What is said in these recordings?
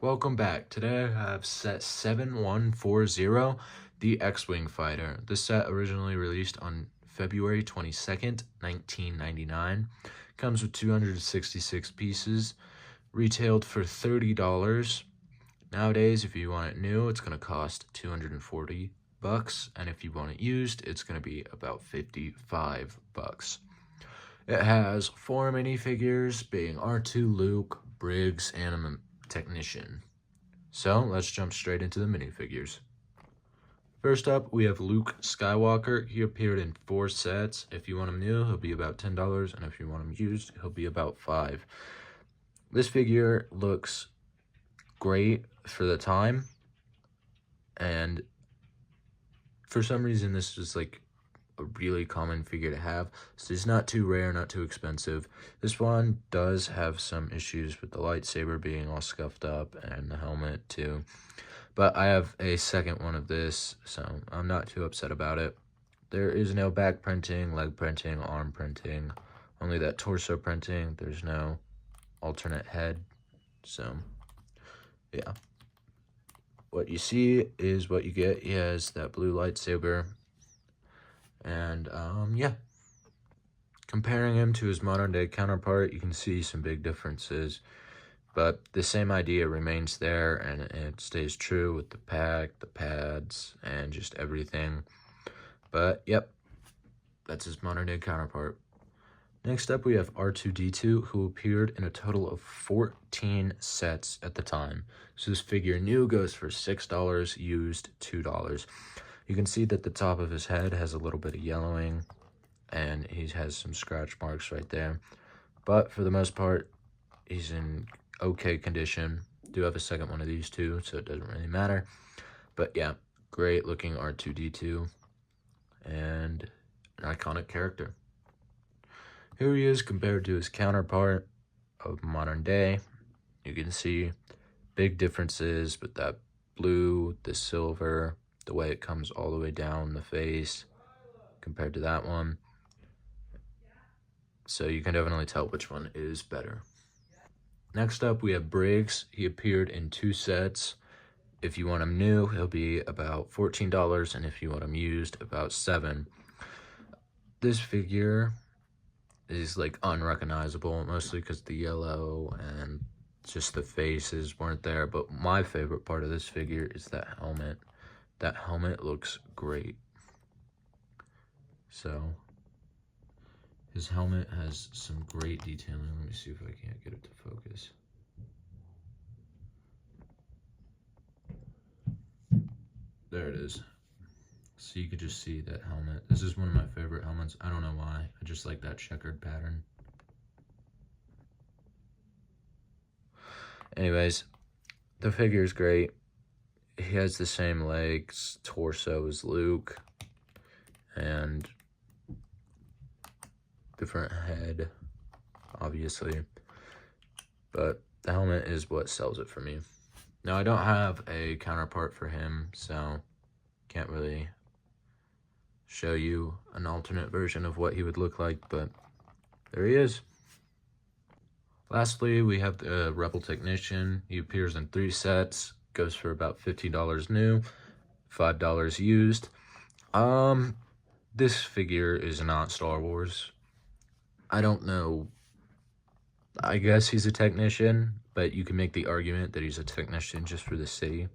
Welcome back. Today I have set 7140, the X-Wing Fighter. This set originally released on February 22nd, 1999. Comes with 266 pieces, retailed for $30. Nowadays, if you want it new, it's going to cost $240, and if you want it used, it's going to be about $55. It has 4 minifigures, being R2, Luke, Briggs, and a technician. So let's jump straight into the minifigures. First up, we have Luke Skywalker. He appeared in 4 sets. If you want him new, he'll be about $10, and if you want him used, he'll be about $5. This figure looks great for the time, and for some reason this is like a really common figure to have, so it's not too rare, not too expensive. This one does have some issues with the lightsaber being all scuffed up and the helmet too, but I have a second one of this, so I'm not too upset about it. There is no back printing, leg printing, arm printing, only that torso printing. There's no alternate head, so yeah. What you see is what you get. He has that blue lightsaber. And, yeah. Comparing him to his modern-day counterpart, you can see some big differences. But the same idea remains there, and it stays true with the pack, the pads, and just everything. But, yep, that's his modern-day counterpart. Next up, we have R2-D2, who appeared in a total of 14 sets at the time. So this figure new goes for $6, used $2. You can see that the top of his head has a little bit of yellowing, and he has some scratch marks right there. But for the most part, he's in okay condition. Do have a second one of these too, so it doesn't really matter. But yeah, great looking R2-D2, and an iconic character. Here he is compared to his counterpart of modern day. You can see big differences with that blue, the silver, the way it comes all the way down the face compared to that one. So you can definitely tell which one is better. Next up, we have Briggs. He appeared in 2 sets. If you want him new, he'll be about $14, and if you want him used, about $7. This figure is like unrecognizable, mostly because the yellow and just the faces weren't there. But my favorite part of this figure is that helmet. That helmet looks great. So his helmet has some great detailing. Let me see if I can't get it to focus. There it is. So you could just see that helmet. This is one of my favorite helmets. I don't know why. I just like that checkered pattern. Anyways, the figure is great. He has the same legs, torso as Luke, and different head, obviously. But the helmet is what sells it for me. Now, I don't have a counterpart for him, so can't really show you an alternate version of what he would look like, but there he is. Lastly, we have the Rebel Technician. He appears in 3 sets, goes for about $15 new, $5 used. This figure is not Star Wars. I don't know. I guess he's a technician, but you can make the argument that he's a technician just for the city.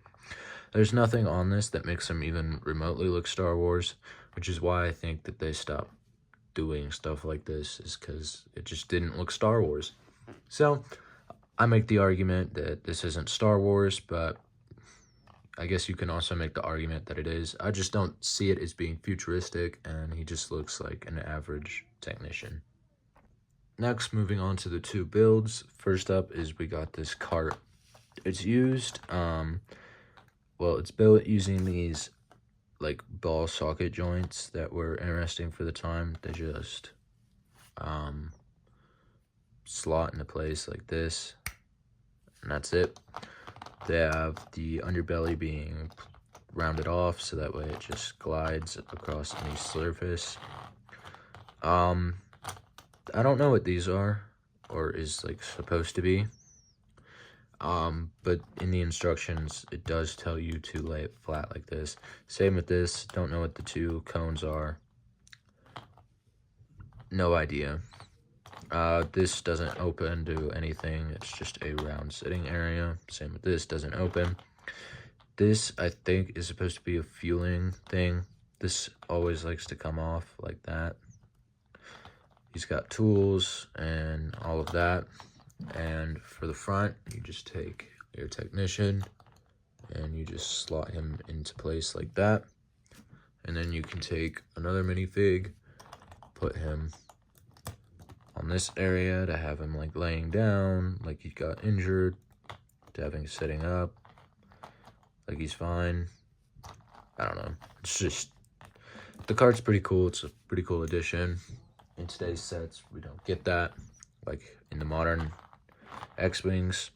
There's nothing on this that makes him even remotely look Star Wars, which is why I think that they stopped doing stuff like this, is because it just didn't look Star Wars. So I make the argument that this isn't Star Wars, but I guess you can also make the argument that it is. I just don't see it as being futuristic, and he just looks like an average technician. Next, moving on to the 2 builds. First up is we got this cart. It's used, well, it's built using these like ball socket joints that were interesting for the time. They just slot into place like this, and that's it. They have the underbelly being rounded off, so that way it just glides across any surface. I don't know what these are, or is like supposed to be. But in the instructions, it does tell you to lay it flat like this. Same with this. Don't know what the two cones are. No idea. This doesn't open to anything. It's just a round sitting area. Same with this, doesn't open. This, I think, is supposed to be a fueling thing. This always likes to come off like that. He's got tools and all of that. And for the front, you just take your technician and you just slot him into place like that. And then you can take another minifig, put him on this area to have him like laying down, like he got injured, to having sitting up, like he's fine. I don't know. It's just, the card's pretty cool. It's a pretty cool addition. In today's sets, we don't get that, like in the modern X-Wings.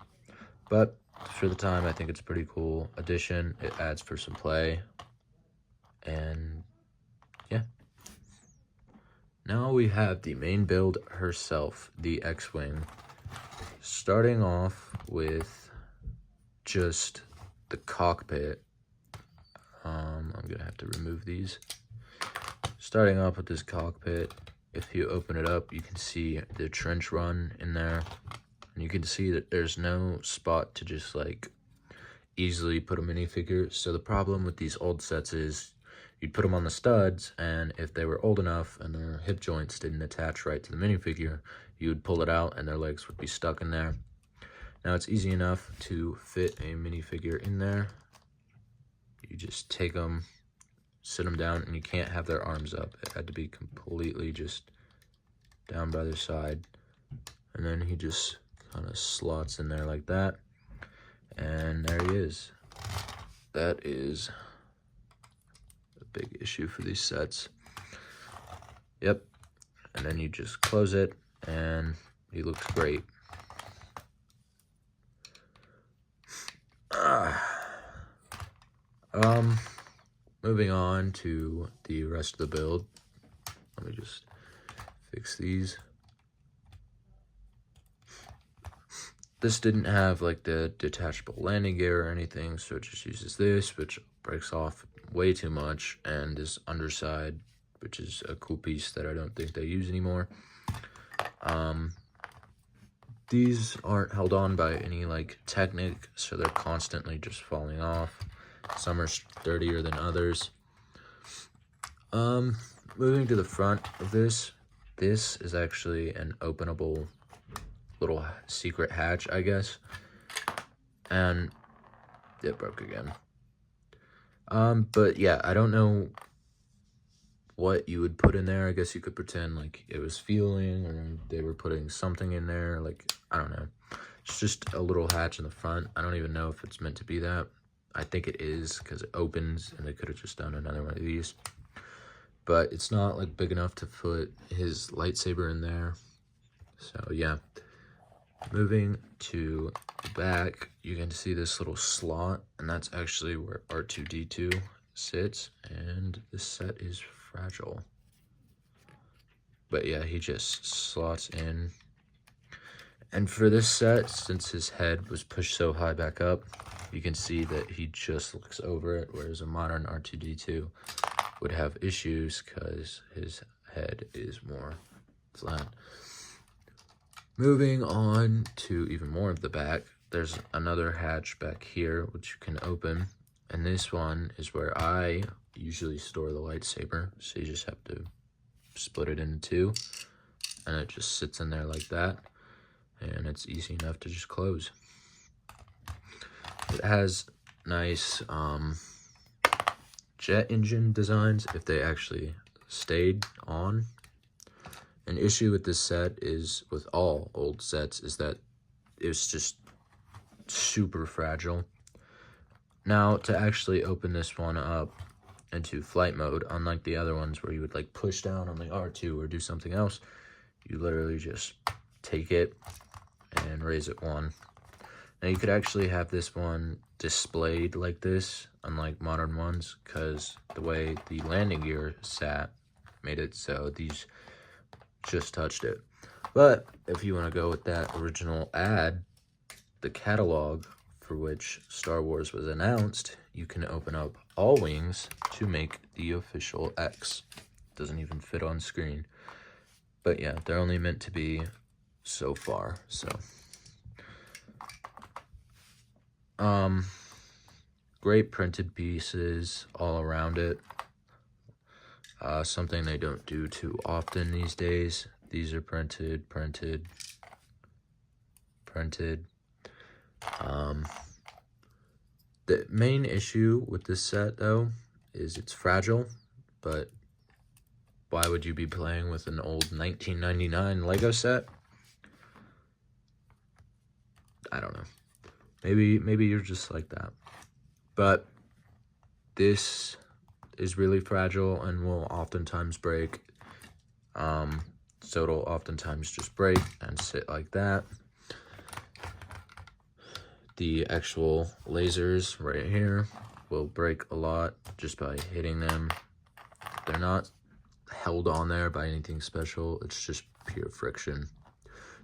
But for the time, I think it's a pretty cool addition. It adds for some play. And yeah. Now we have the main build herself, the X-Wing. Starting off with just the cockpit. I'm gonna have to remove these. Starting off with this cockpit, if you open it up, you can see the trench run in there. And you can see that there's no spot to just like easily put a minifigure. So the problem with these old sets is you'd put them on the studs, and if they were old enough and their hip joints didn't attach right to the minifigure, you would pull it out and their legs would be stuck in there. Now it's easy enough to fit a minifigure in there. You just take them, sit them down, and you can't have their arms up. It had to be completely just down by their side. And then he just kind of slots in there like that. And there he is. That is a big issue for these sets. Yep. And then you just close it, and he looks great. Moving on to the rest of the build. Let me just fix these. This didn't have like the detachable landing gear or anything, so it just uses this, which breaks off way too much, and this underside, which is a cool piece that I don't think they use anymore. These aren't held on by any like Technic, so they're constantly just falling off. Some are sturdier than others. Moving to the front of this is actually an openable little secret hatch, I guess. And it broke again. But yeah, I don't know what you would put in there. I guess you could pretend like it was fueling, or they were putting something in there, like, I don't know. It's just a little hatch in the front. I don't even know if it's meant to be that. I think it is, because it opens, and they could have just done another one of these. But it's not like big enough to put his lightsaber in there. So yeah. Moving to the back, you can see this little slot, and that's actually where R2-D2 sits, and this set is fragile. But yeah, he just slots in. And for this set, since his head was pushed so high back up, you can see that he just looks over it, whereas a modern R2-D2 would have issues because his head is more flat. Moving on to even more of the back, there's another hatch back here, which you can open. And this one is where I usually store the lightsaber. So you just have to split it into two, and it just sits in there like that. And it's easy enough to just close. It has nice jet engine designs if they actually stayed on. An issue with this set is, with all old sets, is that it's just super fragile. Now, to actually open this one up into flight mode, unlike the other ones where you would like push down on the R2 or do something else, you literally just take it and raise it one. Now you could actually have this one displayed like this, unlike modern ones, because the way the landing gear sat made it so these just touched it. But if you want to go with that original ad, the catalog for which Star Wars was announced, you can open up all wings to make the official X. Doesn't even fit on screen. But yeah, they're only meant to be so far, so. Great printed pieces all around it. Something they don't do too often these days. These are printed. The main issue with this set, though, is it's fragile, but why would you be playing with an old 1999 Lego set? I don't know. Maybe you're just like that. But this is really fragile and will oftentimes break. So it'll oftentimes just break and sit like that. The actual lasers right here will break a lot just by hitting them. They're not held on there by anything special. It's just pure friction.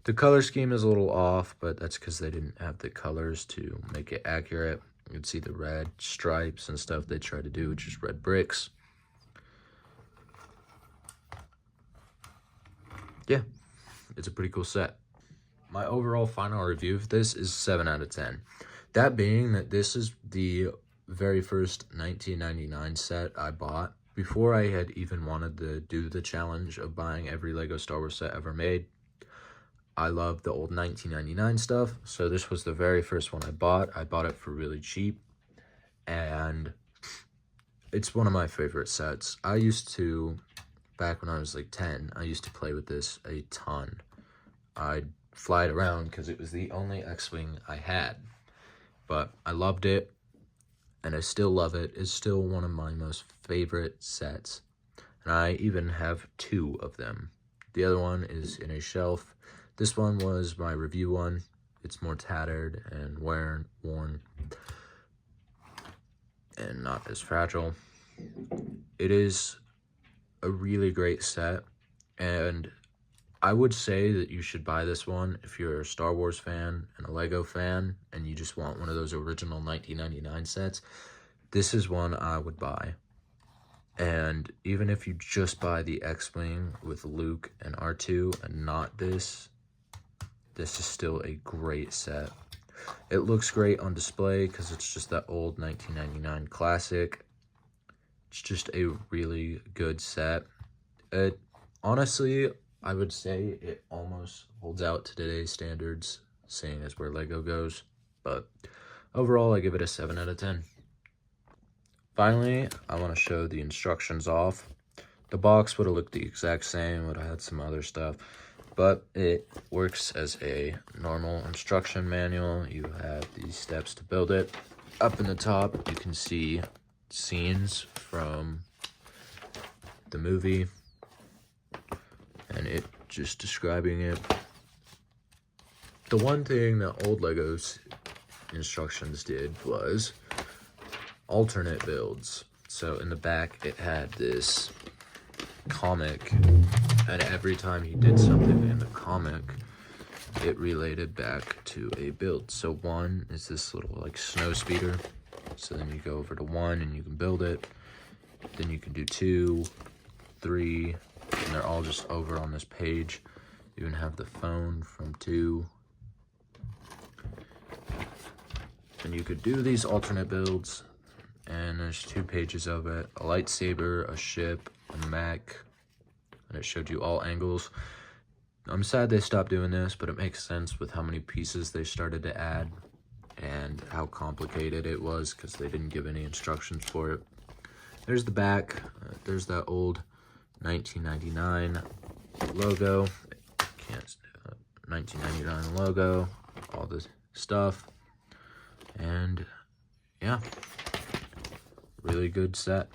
The color scheme is a little off, but that's because they didn't have the colors to make it accurate. You can see the red stripes and stuff they tried to do, which is red bricks. Yeah, it's a pretty cool set. My overall final review of this is 7 out of 10. That being that this is the very first 1999 set I bought before I had even wanted to do the challenge of buying every Lego Star Wars set ever made. I love the old 1999 stuff, so this was the very first one I bought. I bought it for really cheap, and it's one of my favorite sets. I used to, back when I was like 10, I used to play with this a ton. I'd fly it around because it was the only X-Wing I had, but I loved it, and I still love it. It's still one of my most favorite sets, and I even have 2 of them. The other one is in a shelf. This one was my review one. It's more tattered and worn and not as fragile. It is a really great set, and I would say that you should buy this one if you're a Star Wars fan and a Lego fan and you just want one of those original 1999 sets. This is one I would buy. And even if you just buy the X-Wing with Luke and R2 and not this is still a great set. It looks great on display because it's just that old 1999 classic. It's just a really good set. Honestly, I would say it almost holds out to today's standards, seeing as where Lego goes. But overall, I give it a 7 out of 10. Finally, I want to show the instructions off. The box would have looked the exact same, would have had some other stuff, but it works as a normal instruction manual. You have these steps to build it. Up in the top, you can see scenes from the movie, and it just describing it. The one thing that old Lego's instructions did was alternate builds. So in the back, it had this comic, and every time he did something in the comic, it related back to a build. So 1 is this little like snow speeder. So then you go over to 1 and you can build it. Then you can do 2, 3, and they're all just over on this page. You even have the phone from 2. And you could do these alternate builds, and there's 2 pages of it. A lightsaber, a ship, a mech, and it showed you all angles. I'm sad they stopped doing this, but it makes sense with how many pieces they started to add and how complicated it was because they didn't give any instructions for it. There's the back. There's that old 1999 logo. 1999 logo, all this stuff, and yeah, really good set.